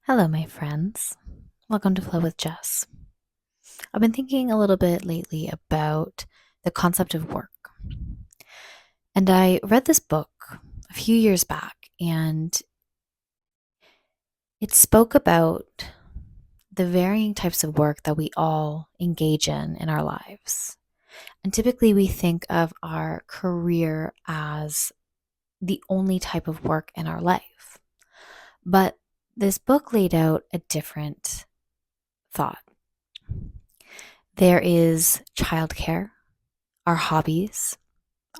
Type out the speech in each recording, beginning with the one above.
Hello, my friends. Welcome to Flow with Jess. I've been thinking a little bit lately about the concept of work. And I read this book a few years back, and it spoke about the varying types of work that we all engage in our lives. And typically, we think of our career as the only type of work in our life. But this book laid out a different thought. There is childcare, our hobbies,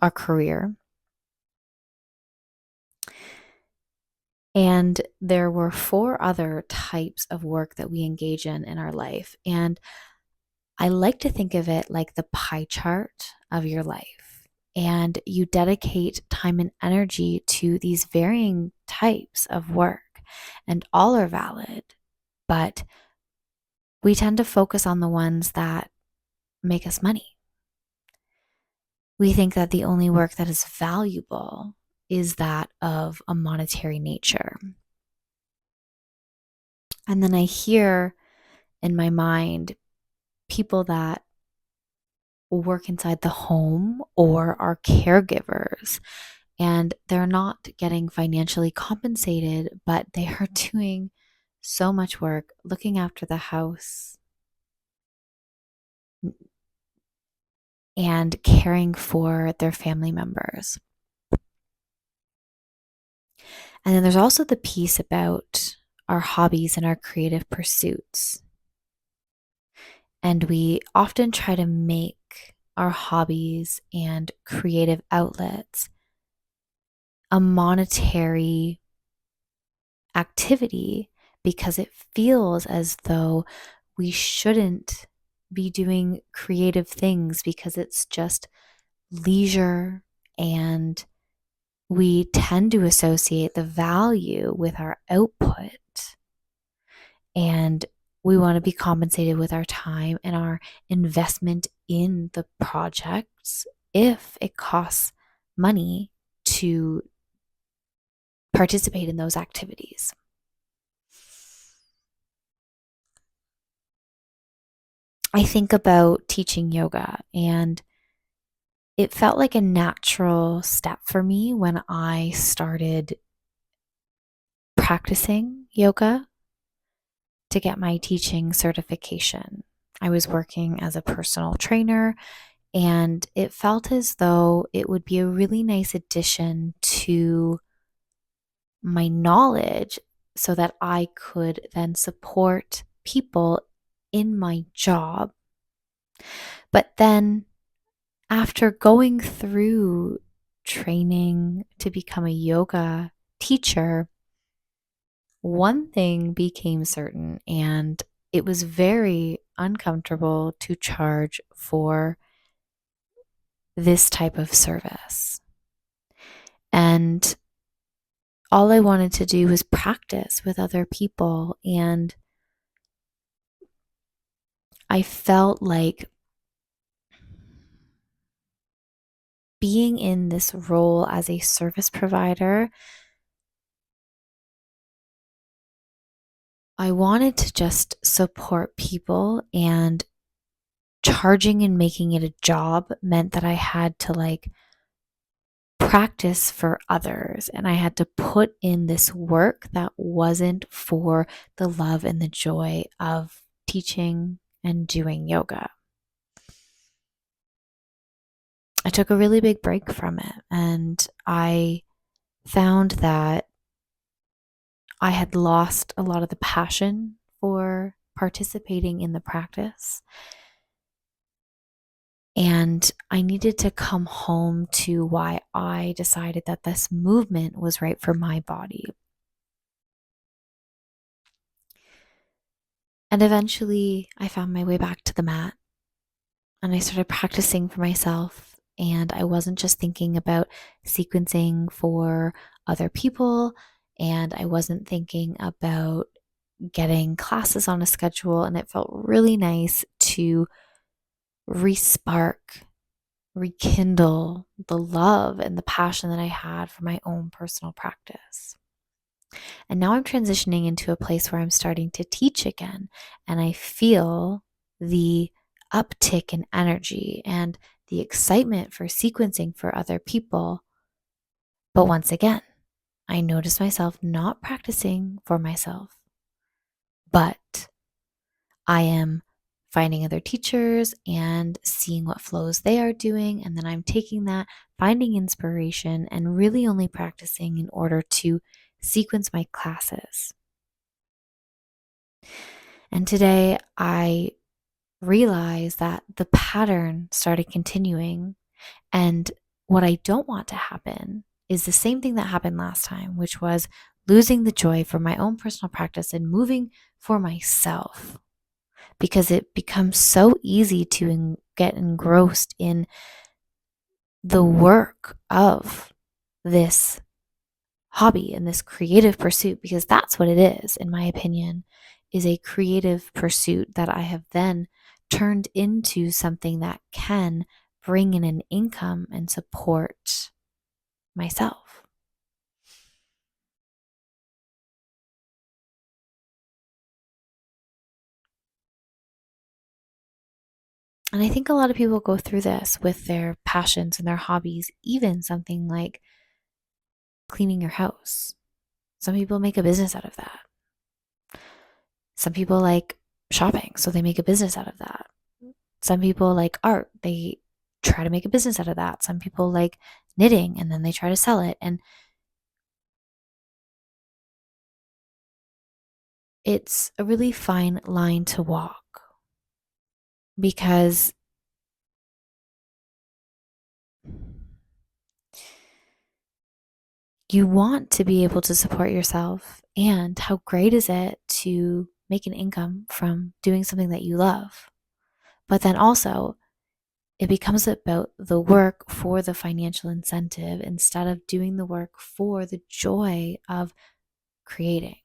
our career. And there were four other types of work that we engage in our life. And I like to think of it like the pie chart of your life. And you dedicate time and energy to these varying types of work, and all are valid. But we tend to focus on the ones that make us money. We think that the only work that is valuable is that of a monetary nature. And then I hear in my mind people that work inside the home or are caregivers, and they're not getting financially compensated, but they are doing so much work looking after the house and caring for their family members. And then there's also the piece about our hobbies and our creative pursuits. And we often try to make our hobbies and creative outlets a monetary activity because it feels as though we shouldn't be doing creative things because it's just leisure, and we tend to associate the value with our output, and we want to be compensated with our time and our investment in the projects if it costs money to participate in those activities. I think about teaching yoga, and it felt like a natural step for me when I started practicing yoga to get my teaching certification. I was working as a personal trainer, and it felt as though it would be a really nice addition to my knowledge so that I could then support people in my job. But then, after going through training to become a yoga teacher, one thing became certain, and it was very uncomfortable to charge for this type of service. And all I wanted to do was practice with other people. And I felt like being in this role as a service provider, I wanted to just support people, and charging and making it a job meant that I had to practice for others, and I had to put in this work that wasn't for the love and the joy of teaching and doing yoga. I took a really big break from it, and I found that I had lost a lot of the passion for participating in the practice. And I needed to come home to why I decided that this movement was right for my body. And eventually I found my way back to the mat, and I started practicing for myself. And I wasn't just thinking about sequencing for other people, and I wasn't thinking about getting classes on a schedule. And it felt really nice to respark, rekindle the love and the passion that I had for my own personal practice. And now I'm transitioning into a place where I'm starting to teach again. And I feel the uptick in energy and the excitement for sequencing for other people. But once again, I notice myself not practicing for myself, but I am finding other teachers and seeing what flows they are doing. And then I'm taking that, finding inspiration, and really only practicing in order to sequence my classes. And today I realized that the pattern started continuing. And what I don't want to happen is the same thing that happened last time, which was losing the joy for my own personal practice and moving for myself, because it becomes so easy to get engrossed in the work of this hobby and this creative pursuit, because that's what it is, in my opinion, is a creative pursuit that I have then turned into something that can bring in an income and support myself. And I think a lot of people go through this with their passions and their hobbies, even something like cleaning your house. Some people make a business out of that. Some people like shopping, so they make a business out of that. Some people like art, they try to make a business out of that. Some people like knitting and then they try to sell it. And it's a really fine line to walk, because you want to be able to support yourself. And how great is it to make an income from doing something that you love? But then also, it becomes about the work for the financial incentive instead of doing the work for the joy of creating.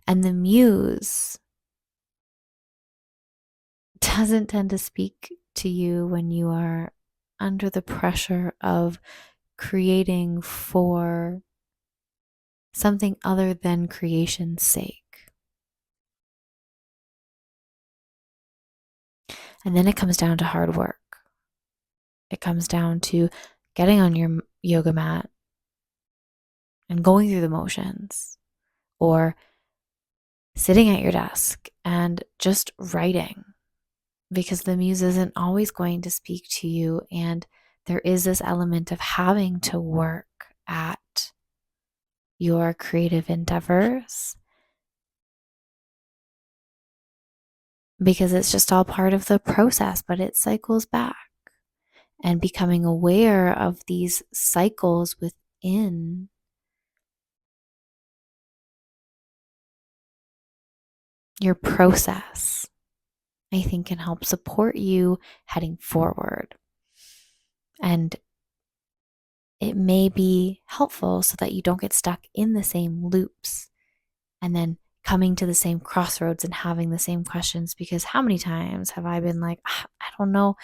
And the muse doesn't tend to speak to you when you are under the pressure of creating for something other than creation's sake. And then it comes down to hard work. It comes down to getting on your yoga mat and going through the motions, or sitting at your desk and just writing, because the muse isn't always going to speak to you. And there is this element of having to work at your creative endeavors, because it's just all part of the process, but it cycles back. And becoming aware of these cycles within your process, I think, can help support you heading forward. And it may be helpful so that you don't get stuck in the same loops and then coming to the same crossroads and having the same questions. Because how many times have I been like, I don't know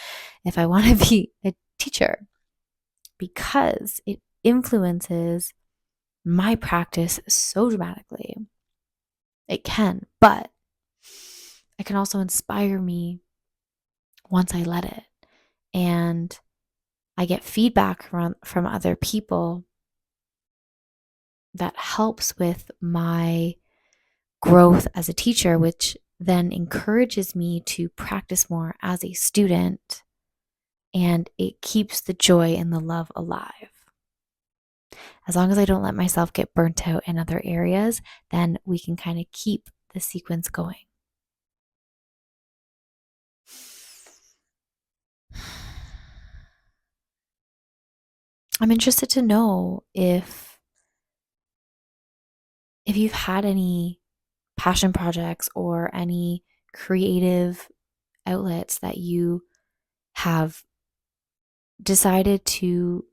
if I want to be a teacher, because it influences my practice so dramatically. It can, but it can also inspire me once I let it. And I get feedback from other people that helps with my growth as a teacher, which then encourages me to practice more as a student, and it keeps the joy and the love alive. As long as I don't let myself get burnt out in other areas, then we can kind of keep the sequence going. I'm interested to know if you've had any passion projects or any creative outlets that you have decided to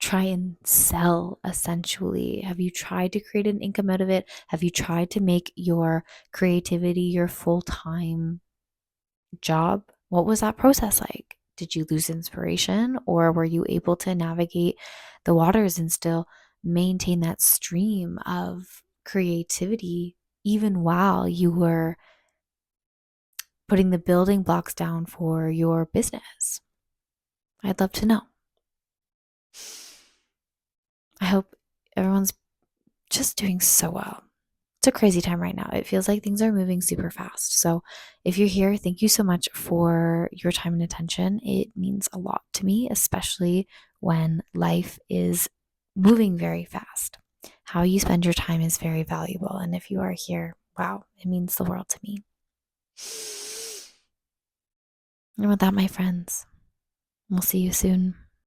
try and sell, essentially. Have you tried to create an income out of it? Have you tried to make your creativity your full-time job? What was that process like? Did you lose inspiration, or were you able to navigate the waters and still maintain that stream of creativity even while you were putting the building blocks down for your business? I'd love to know. I hope everyone's just doing so well. It's a crazy time right now. It feels like things are moving super fast. So, if you're here, thank you so much for your time and attention. It means a lot to me, especially when life is moving very fast. How you spend your time is very valuable. And if you are here, wow, it means the world to me. And with that, my friends, we'll see you soon.